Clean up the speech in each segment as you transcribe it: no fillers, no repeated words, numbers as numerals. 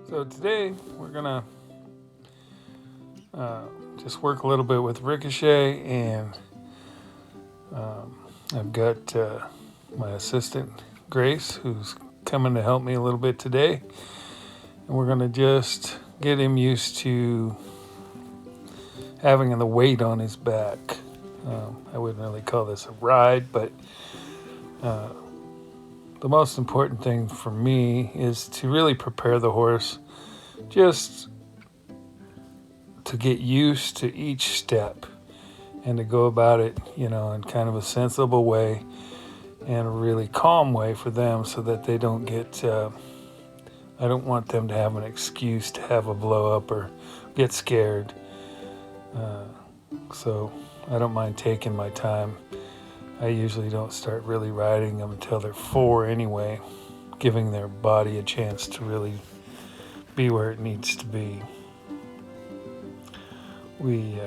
So today we're gonna uh, just work a little bit with Ricochet, and I've got my assistant Grace, who's coming to help me a little bit today, and we're gonna just get him used to having the weight on his back. I wouldn't really call this a ride, but uh, the most important thing for me is to really prepare the horse just to get used to each step and to go about it, in kind of a sensible way and a really calm way for them so that they don't get, I don't want them to have an excuse to have a blow up or get scared. Uh, so I don't mind taking my time. I usually don't start really riding them until they're 4 anyway, giving their body a chance to really be where it needs to be. We,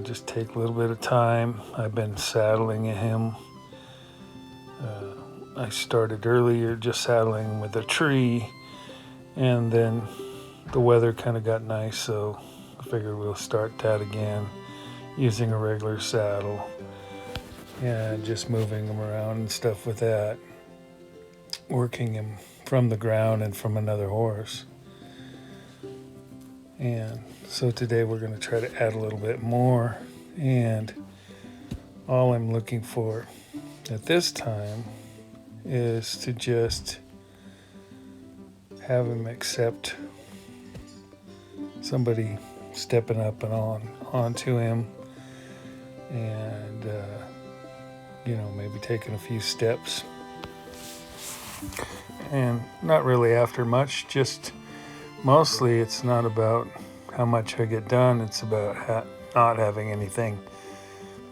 just take a little bit of time. I've been saddling him. I started earlier just saddling him with a tree, and then the weather kind of got nice, so I figured we'll start that again using a regular saddle and just moving him around and stuff with that, working him from the ground and from another horse. And so today we're going to try to add a little bit more, and all I'm looking for at this time is to just have him accept somebody stepping up and onto him, and maybe taking a few steps, and not really after much. Just mostly it's not about how much I get done, it's about not having anything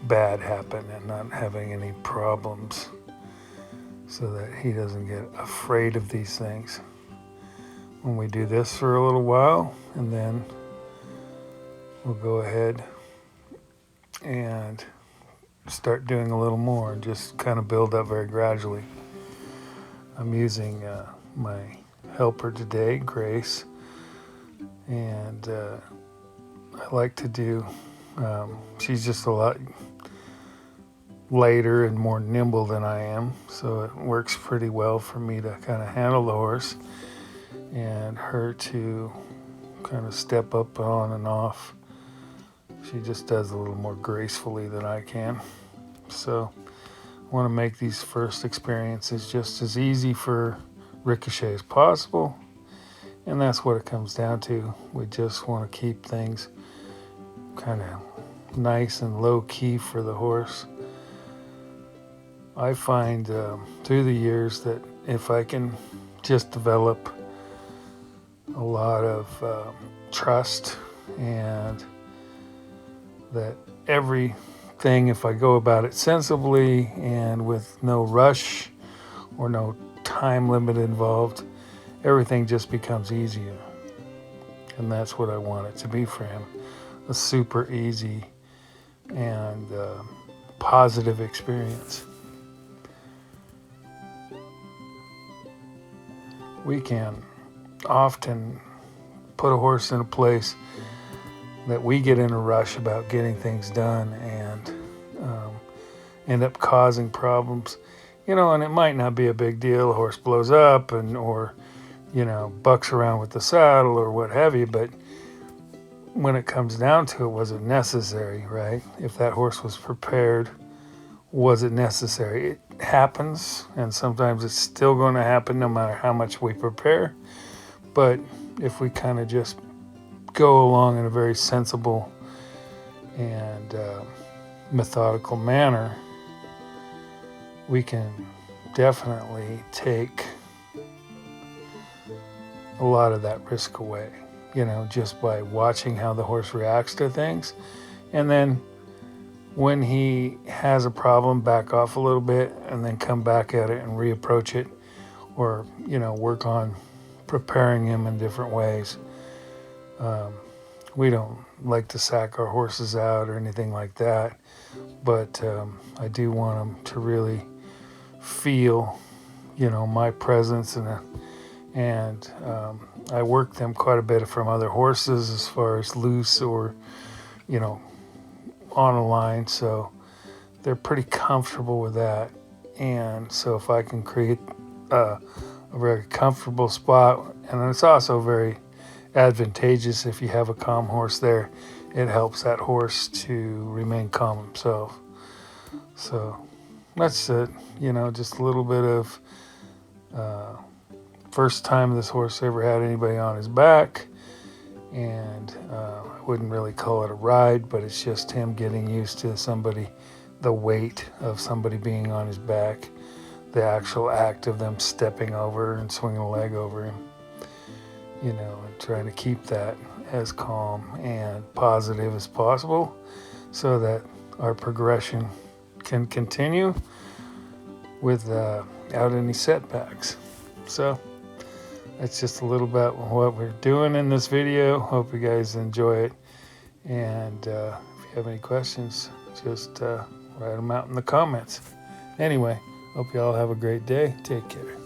bad happen and not having any problems, so that he doesn't get afraid of these things. When we do this for a little while, and then we'll go ahead and start doing a little more and just kind of build up very gradually. I'm using my helper today, Grace, and I like to do, she's just a lot lighter and more nimble than I am, so it works pretty well for me to kind of handle the horse, and her to kind of step up on and off. She just does a little more gracefully than I can. So I want to make these first experiences just as easy for Ricochet as possible, and that's what it comes down to. We just want to keep things kind of nice and low key for the horse. I find through the years that if I can just develop a lot of trust, and that everything, if I go about it sensibly and with no rush or no time limit involved, everything just becomes easier. And that's what I want it to be for him. A super easy and positive experience. We can often put a horse in a place that we get in a rush about getting things done, and end up causing problems. And it might not be a big deal. A horse blows up or bucks around with the saddle or what have you, but when it comes down to it, was it necessary, right? If that horse was prepared, was it necessary? It happens, and sometimes it's still going to happen no matter how much we prepare. But if we kind of just go along in a very sensible and methodical manner, we can definitely take a lot of that risk away, just by watching how the horse reacts to things. And then when he has a problem, back off a little bit and then come back at it and reapproach it, or, work on preparing him in different ways. We don't like to sack our horses out or anything like that, but I do want them to really feel my presence, and I work them quite a bit from other horses as far as loose or on a line, so they're pretty comfortable with that. And so if I can create a very comfortable spot, and it's also very advantageous if you have a calm horse there, it helps that horse to remain calm himself. So that's it, just a little bit of first time this horse ever had anybody on his back, and I wouldn't really call it a ride, but it's just him getting used to the weight of somebody being on his back, the actual act of them stepping over and swinging a leg over him, and trying to keep that as calm and positive as possible so that our progression can continue without any setbacks. So that's just a little bit what we're doing in this video. Hope you guys enjoy it, and if you have any questions, just write them out in the comments. Anyway, hope you all have a great day. Take care.